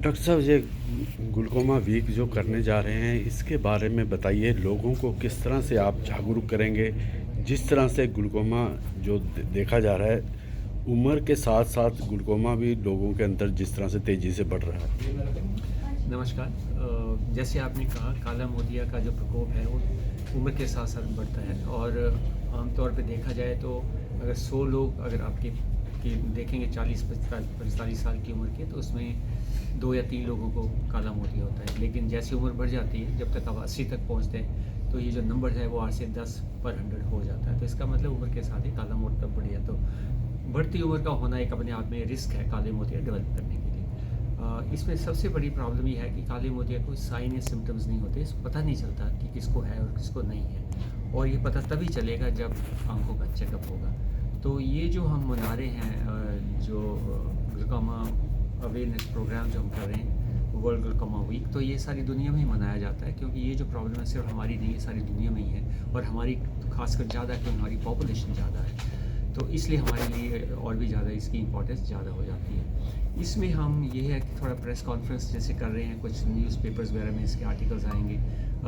Doctor साहब, ये glaucoma week जो करने जा रहे हैं, इसके बारे में बताइए। लोगों को किस तरह से आप जागरूक करेंगे? जिस तरह से ग्लूकोमा जो देखा जा रहा है, उम्र के साथ साथ ग्लूकोमा भी लोगों के अंदर जिस तरह से तेज़ी से बढ़ रहा है। नमस्कार। जैसे आपने कहा, काला मोतिया का जो प्रकोप है वो उम्र के साथ साथ बढ़ता है और आमतौर पे देखा जाए तो अगर 100 लोग अगर आपके देखेंगे 40-45 साल की उम्र के, तो उसमें 2 या 3 लोगों को काला मोतिया होता है। लेकिन जैसे उम्र बढ़ जाती है, जब तक आप 80 तक पहुंचते हैं, तो ये जो नंबर है वो 8 से 10 पर 100 हो जाता है। तो इसका मतलब उम्र के साथ ही काला मोतिया बढ़ गया। तो बढ़ती उम्र का होना एक अपने आप में रिस्क है काले मोतिया डेवलप करने के लिए। इसमें सबसे बड़ी प्रॉब्लम ये है कि काले मोतिया कोई साइन या सिम्टम्स नहीं होते। इसको पता नहीं चलता कि किसको है और किसको नहीं है, और ये पता तभी चलेगा जब आंखों का चेकअप होगा। तो ये जो हम मना रहे हैं, जो ग्लूकोमा अवेयरनेस प्रोग्राम जो हम कर रहे हैं, वर्ल्ड ग्लूकोमा वीक, तो ये सारी दुनिया में ही मनाया जाता है, क्योंकि ये जो प्रॉब्लम है सिर्फ हमारी नहीं है, सारी दुनिया में ही है। और हमारी खासकर ज़्यादा, क्योंकि हमारी पॉपुलेशन ज़्यादा है, तो इसलिए हमारे लिए और भी ज़्यादा इसकी इम्पोर्टेंस ज़्यादा हो जाती है। इसमें हम ये है कि थोड़ा प्रेस कॉन्फ्रेंस जैसे कर रहे हैं, कुछ न्यूज़पेपर्स वगैरह में इसके आर्टिकल्स आएंगे,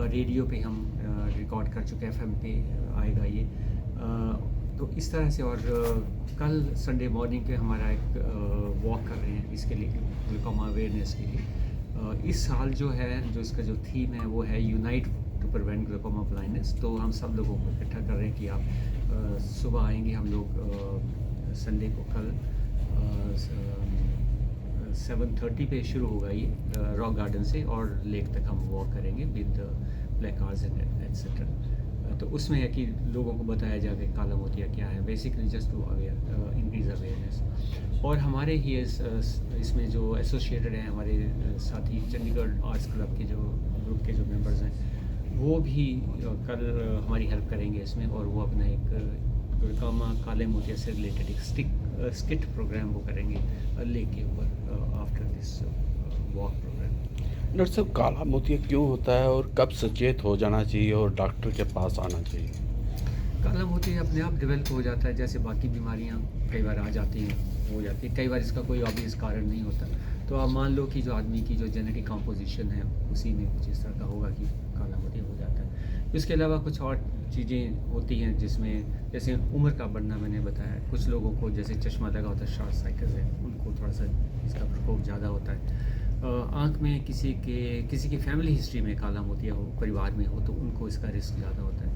रेडियो पे हम रिकॉर्ड कर चुके हैं, एफएम पे आएगा ये। तो इस तरह से, और कल संडे मॉर्निंग पे हमारा एक वॉक कर रहे हैं इसके लिए, ग्लूकोमा अवेयरनेस के लिए। इस साल जो है, जो इसका जो थीम है वो है unite to prevent glaucoma blindness. तो हम सब लोगों को इकट्ठा कर रहे हैं कि आप सुबह आएंगे हम लोग संडे को, कल 7:30 पे शुरू होगा ये रॉक गार्डन से, और लेक तक हम वॉक करेंगे with black cars and etcetera. तो उसमें है कि लोगों को बताया जाए कि काला मोतिया क्या है, basically just to aware increase awareness. और हमारे ही इसमें जो एसोसिएटेड हैं हमारे साथी, चंडीगढ़ आर्ट्स क्लब के जो ग्रुप के जो मेंबर्स हैं, वो भी कल हमारी हेल्प करेंगे इसमें, और वो अपना एक ग्लूकोमा काले मोतिया से रिलेटेड एक स्किट प्रोग्राम वो करेंगे लेक के ऊपर after this walk program. Doctor साहब, काला मोतिया क्यों होता है और कब सचेत हो जाना चाहिए और डॉक्टर के पास आना चाहिए? काला मोतिया अपने आप डेवलप हो जाता है, जैसे बाकी बीमारियां कई बार आ जाती हैं, हो जाती है। कई बार इसका कोई ऑब्वियस कारण नहीं होता। तो आप मान लो कि जो आदमी की जो जेनेटिक कंपोजिशन है उसी में कुछ इस तरह का होगा कि काला मोतिया हो जाता है। इसके अलावा कुछ और चीज़ें होती हैं जिसमें, जैसे उम्र का बढ़ना मैंने बताया, कुछ लोगों को जैसे चश्मा लगा होता है, शॉर्ट साइकिल है, उनको थोड़ा सा इसका प्रकोप ज़्यादा होता है। आँख में किसी की फैमिली हिस्ट्री में काला मोतिया हो, परिवार में हो, तो उनको इसका रिस्क ज़्यादा होता है।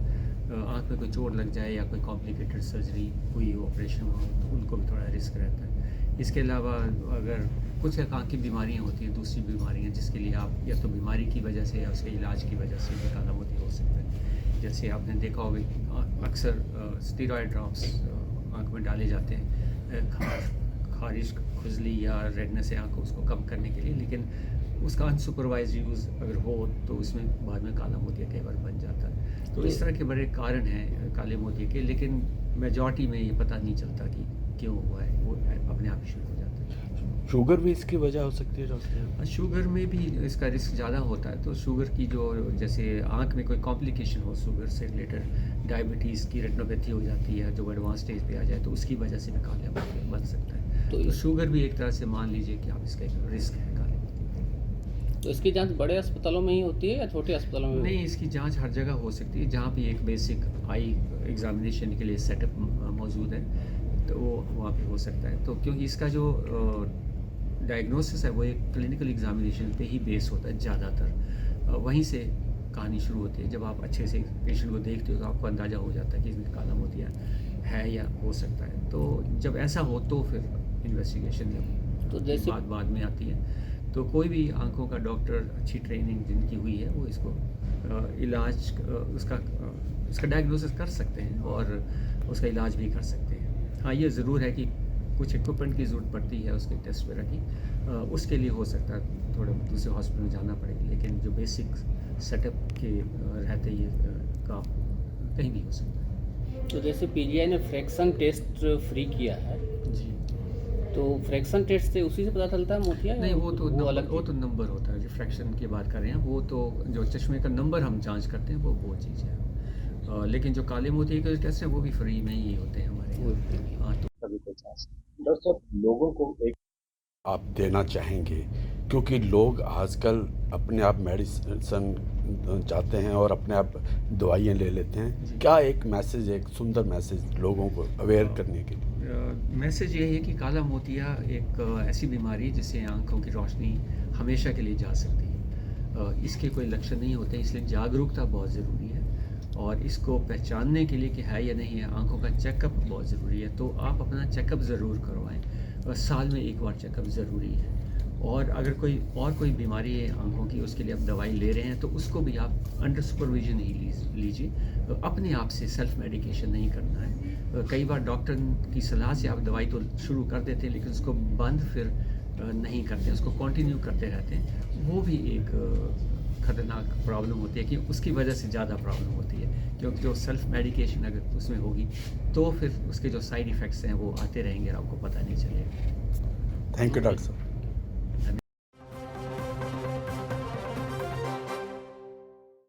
आँख में कोई चोट लग जाए या कोई कॉम्प्लिकेटेड सर्जरी हुई, ऑपरेशन हो, तो उनको भी थोड़ा रिस्क रहता है। इसके अलावा अगर कुछ आँख की बीमारियाँ होती हैं, दूसरी बीमारियाँ, जिसके लिए आप या तो बीमारी की वजह से या उसके इलाज की वजह से भी काला मोतिया हो सकता है। जैसे आपने देखा होगा, अक्सर स्टेरॉयड ड्रॉप्स आँख में डाले जाते हैं खारिश, खुजली या रेडनेस है आँख को उसको कम करने के लिए, लेकिन उसका अनसुपरवाइज यूज़ अगर हो तो उसमें बाद में काला मोतिया कई बार बन जाता है। तो इस तरह के बड़े कारण हैं काले मोतिया के, लेकिन मेजॉरिटी में ये पता नहीं चलता कि क्यों हुआ है, वो अपने आप ही शुरू हो जाता है। शुगर भी इसकी वजह हो सकती है डॉक्टर साहब? शुगर में भी इसका रिस्क ज़्यादा होता है। तो शुगर की जो, जैसे आँख में कोई कॉम्प्लिकेशन हो शुगर से रिलेटेड, डायबिटीज़ की रेटिनोपैथी हो जाती है, जो एडवांस स्टेज पे आ जाए, तो उसकी वजह से भी काला मोतिया बन सकता है। तो शुगर भी एक तरह से मान लीजिए कि आप इसका एक रिस्क है काले मोतिया। तो इसकी जांच बड़े अस्पतालों में ही होती है या छोटे अस्पतालों में? नहीं, इसकी जांच हर जगह हो सकती है जहाँ पे एक बेसिक आई एग्जामिनेशन के लिए सेटअप मौजूद है, तो वो वहाँ पे हो सकता है। तो क्योंकि इसका जो डायग्नोसिस है वो एक क्लिनिकल एग्जामिनेशन पे ही बेस होता है ज़्यादातर, वहीं से कहानी शुरू होती है। जब आप अच्छे से पेशेंट को देखते हो तो आपको अंदाज़ा हो जाता है कि इसमें काला मोतिया है या हो सकता है। तो जब ऐसा हो तो फिर इन्वेस्टिगेशन तो जैसे बाद में आती है। तो कोई भी आंखों का डॉक्टर, अच्छी ट्रेनिंग जिनकी हुई है, वो इसको इलाज इसका डायग्नोसिस कर सकते हैं और उसका इलाज भी कर सकते हैं। हाँ, ये ज़रूर है कि कुछ इक्विपमेंट की ज़रूरत पड़ती है उसके टेस्ट वगैरह की, उसके लिए हो सकता है थोड़ा दूसरे हॉस्पिटल में जाना पड़ेगा, लेकिन जो बेसिक सेटअप के रहते ये काम कहीं भी हो सकता है। तो जैसे पीजीआई ने फ्रैक्शन टेस्ट फ्री किया है, जी। तो फ्रैक्शन टेस्ट से उसी से पता चलता है मोतिया? नहीं, वो तो अलग तो नंबर होता है। रिफ्रैक्शन की बात कर रहे हैं, वो तो जो चश्मे का नंबर हम जांच करते हैं वो चीज़ है। लेकिन जो काले मोतिया के टेस्ट हैं वो भी फ्री में ही होते हैं हमारे यहाँ। हाँ, तो डॉक्टर साहब, लोगों को एक आप देना चाहेंगे क्योंकि लोग आजकल अपने आप मेडिसिन चाहते हैं और अपने आप दवाइयाँ ले लेते हैं। क्या एक मैसेज, एक सुंदर मैसेज लोगों को अवेयर करने के लिए? मैसेज ये है कि काला मोतिया एक ऐसी बीमारी है जिससे आंखों की रोशनी हमेशा के लिए जा सकती है। इसके कोई लक्षण नहीं होते, इसलिए जागरूकता बहुत ज़रूरी है और इसको पहचानने के लिए कि है या नहीं है, आंखों का चेकअप बहुत ज़रूरी है। तो आप अपना चेकअप ज़रूर करवाएं, साल में एक बार चेकअप ज़रूरी है। और अगर कोई बीमारी है आंखों की, उसके लिए आप दवाई ले रहे हैं तो उसको भी आप अंडर सुपरविजन ही लीजिए। अपने आप से सेल्फ मेडिकेशन नहीं करना है। कई बार डॉक्टर की सलाह से आप दवाई तो शुरू कर देते हैं लेकिन उसको बंद फिर नहीं करते, उसको कंटिन्यू करते रहते हैं। वो भी एक ख़तरनाक प्रॉब्लम होती है कि उसकी वजह से ज़्यादा प्रॉब्लम होती है, क्योंकि जो सेल्फ मेडिकेशन अगर उसमें होगी तो फिर उसके जो साइड इफ़ेक्ट्स हैं वो आते रहेंगे और आपको पता नहीं चलेगा। थैंक यू डॉक्टर साहब।